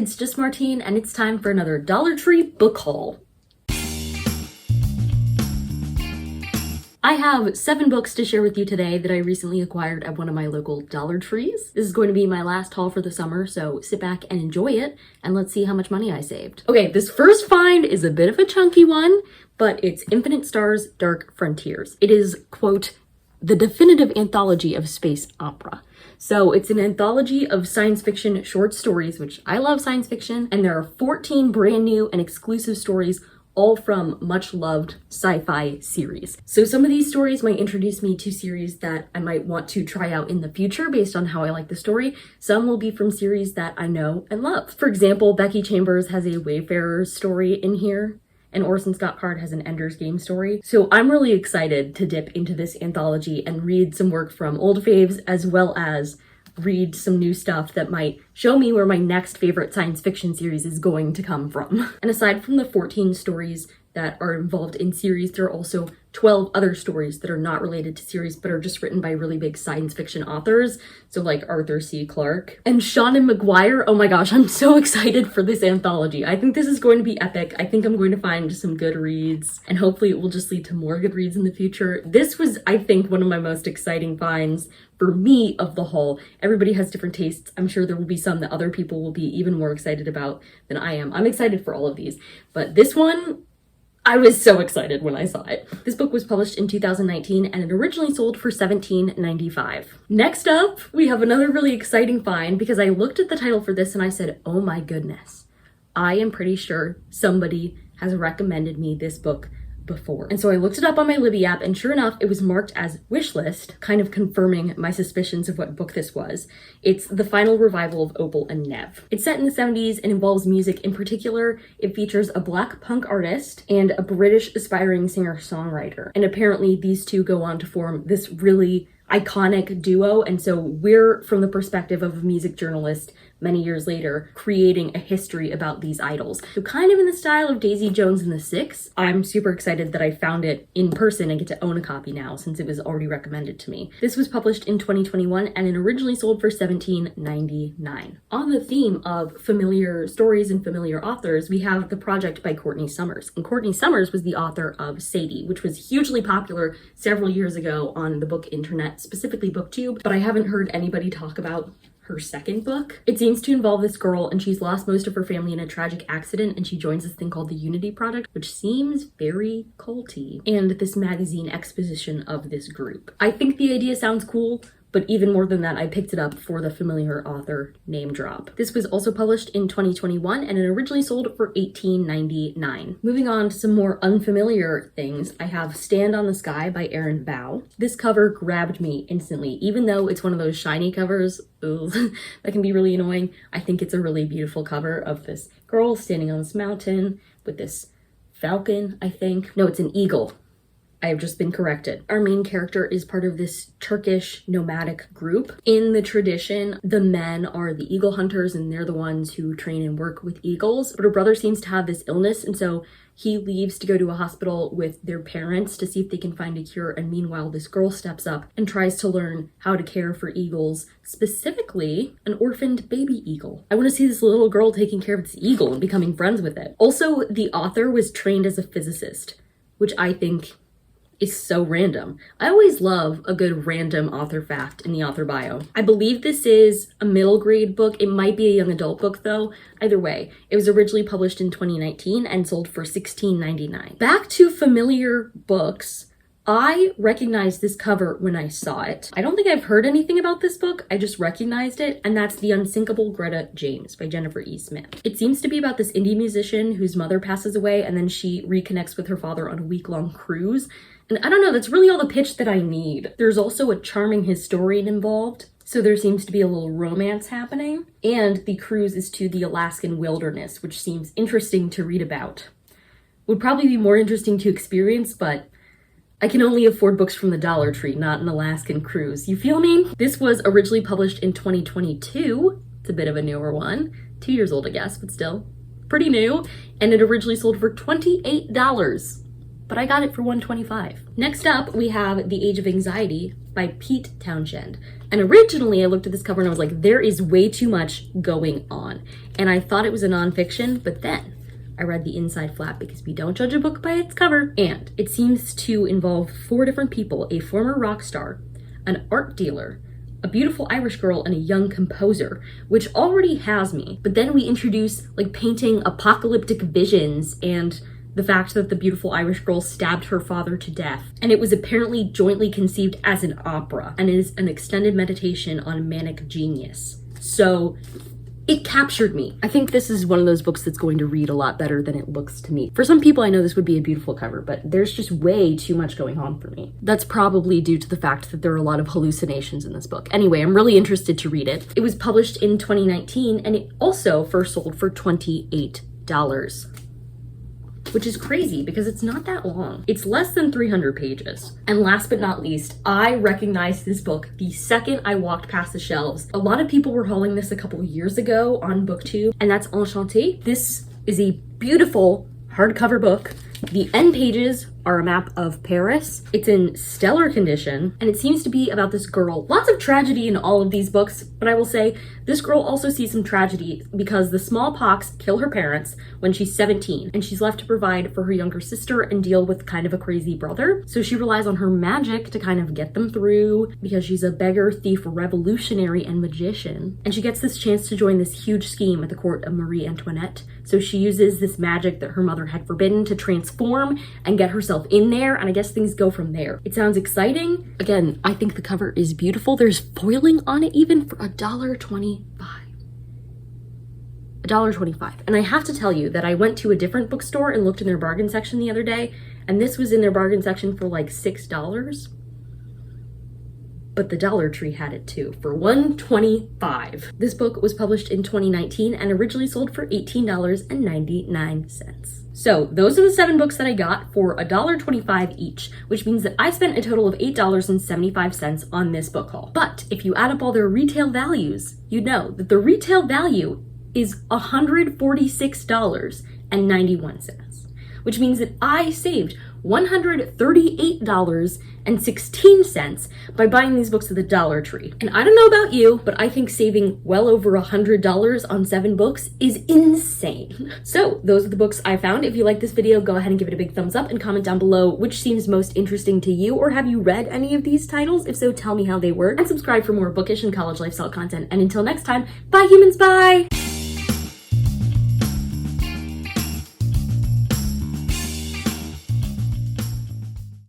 it's just Martine, and it's time for another Dollar Tree book haul. I have 7 books to share with you today that I recently acquired at one of my local Dollar Trees. This is going to be my last haul for the summer, so sit back and enjoy it, and let's see how much money I saved. Okay, this first find is a bit of a chunky one, but it's Infinite Stars, Dark Frontiers. It is, quote, the definitive anthology of space opera. So it's an anthology of science fiction short stories, which I love science fiction, and there are 14 brand new and exclusive stories, all from much loved sci-fi series. So some of these stories might introduce me to series that I might want to try out in the future based on how I like the story. Some will be from series that I know and love. For example, Becky Chambers has a Wayfarers story in here, and Orson Scott Card has an Ender's Game story. So I'm really excited to dip into this anthology and read some work from old faves, as well as read some new stuff that might show me where my next favorite science fiction series is going to come from. And aside from the 14 stories that are involved in series, there are also 12 other stories that are not related to series but are just written by really big science fiction authors, so like Arthur C. Clarke and Seanan McGuire. Oh my gosh, I'm so excited for this anthology. I think this is going to be epic. I think I'm going to find some good reads, and hopefully it will just lead to more good reads in the future. This was, I think, one of my most exciting finds for me of the haul. Everybody has different tastes. I'm sure there will be some that other people will be even more excited about than I am. I'm excited for all of these, but this one, I was so excited when I saw it. This book was published in 2019 and it originally sold for $17.95. Next up, we have another really exciting find because I looked at the title for this and I said, oh my goodness, I am pretty sure somebody has recommended me this book before. And so I looked it up on my Libby app, and sure enough, it was marked as wishlist, kind of confirming my suspicions of what book this was. It's the final revival of Opal and Nev. It's set in the 70s and involves music. In particular, it features a Black punk artist and a British aspiring singer-songwriter. And apparently these two go on to form this really iconic duo, and so we're from the perspective of a music journalist many years later creating a history about these idols. So kind of in the style of Daisy Jones and the Six. I'm super excited that I found it in person and get to own a copy now since it was already recommended to me. This was published in 2021 and it originally sold for $17.99. On the theme of familiar stories and familiar authors, we have The Project by Courtney Summers. And Courtney Summers was the author of Sadie, which was hugely popular several years ago on the book internet, specifically booktube, but I haven't heard anybody talk about her second book. It seems to involve this girl and she's lost most of her family in a tragic accident, and she joins this thing called the Unity Project, which seems very culty, and this magazine exposition of this group. I think the idea sounds cool, but even more than that, I picked it up for the familiar author name drop. This was also published in 2021 and it originally sold for $18.99. Moving on to some more unfamiliar things, I have Stand on the Sky by Erin Bow. This cover grabbed me instantly, even though it's one of those shiny covers that can be really annoying. I think it's a really beautiful cover of this girl standing on this mountain with this falcon, I think. No, it's an eagle. I have just been corrected. Our main character is part of this Turkish nomadic group. In the tradition, the men are the eagle hunters and they're the ones who train and work with eagles. But her brother seems to have this illness, and so he leaves to go to a hospital with their parents to see if they can find a cure. And meanwhile, this girl steps up and tries to learn how to care for eagles, specifically an orphaned baby eagle. I want to see this little girl taking care of this eagle and becoming friends with it. Also, the author was trained as a physicist, which I think is so random. I always love a good random author fact in the author bio. I believe this is a middle grade book. It might be a young adult book though. Either way, it was originally published in 2019 and sold for $16.99. Back to familiar books. I recognized this cover when I saw it. I don't think I've heard anything about this book, I just recognized it, and that's The Unsinkable Greta James by Jennifer E. Smith. It seems to be about this indie musician whose mother passes away and then she reconnects with her father on a week-long cruise. And I don't know, that's really all the pitch that I need. There's also a charming historian involved, so there seems to be a little romance happening. And the cruise is to the Alaskan wilderness, which seems interesting to read about. Would probably be more interesting to experience, but I can only afford books from the Dollar Tree, not an Alaskan cruise. You feel me? This was originally published in 2022. It's a bit of a newer one. 2 years old, I guess, but still pretty new. And it originally sold for $28. But I got it for $125. Next up, we have The Age of Anxiety by Pete Townshend. And originally I looked at this cover and I was like, there is way too much going on. And I thought it was a nonfiction, but then I read the inside flap because we don't judge a book by its cover. And it seems to involve 4 different people: a former rock star, an art dealer, a beautiful Irish girl, and a young composer, which already has me. But then we introduce like painting apocalyptic visions and the fact that the beautiful Irish girl stabbed her father to death. And it was apparently jointly conceived as an opera and is an extended meditation on manic genius. So it captured me. I think this is one of those books that's going to read a lot better than it looks to me. For some people, I know this would be a beautiful cover, but there's just way too much going on for me. That's probably due to the fact that there are a lot of hallucinations in this book. Anyway, I'm really interested to read it. It was published in 2019, and it also first sold for $28, which is crazy because it's not that long. It's less than 300 pages. And last but not least, I recognized this book the second I walked past the shelves. A lot of people were hauling this a couple years ago on booktube, and that's Enchanté. This is a beautiful hardcover book. The end pages are a map of Paris. It's in stellar condition, and it seems to be about this girl. Lots of tragedy in all of these books, but I will say this girl also sees some tragedy because the smallpox kill her parents when she's 17, and she's left to provide for her younger sister and deal with kind of a crazy brother. So she relies on her magic to kind of get them through because she's a beggar, thief, revolutionary, and magician. And she gets this chance to join this huge scheme at the court of Marie Antoinette. So she uses this magic that her mother had forbidden to transform and get herself in there, and I guess things go from there. It sounds exciting. Again, I think the cover is beautiful. There's foiling on it even for $1.25. $1.25. And I have to tell you that I went to a different bookstore and looked in their bargain section the other day, and this was in their bargain section for like $6. But the Dollar Tree had it too for $1.25. This book was published in 2019 and originally sold for $18.99. So those are the 7 books that I got for $1.25 each, which means that I spent a total of $8.75 on this book haul. But if you add up all their retail values, you'd know that the retail value is $146.91, which means that I saved $138.16 by buying these books at the Dollar Tree. And I don't know about you, but I think saving well over $100 on 7 books is insane. So those are the books I found. If you like this video, go ahead and give it a big thumbs up and comment down below which seems most interesting to you, or have you read any of these titles? If so, tell me how they work, and subscribe for more bookish and college lifestyle content. And until next time, bye humans, bye!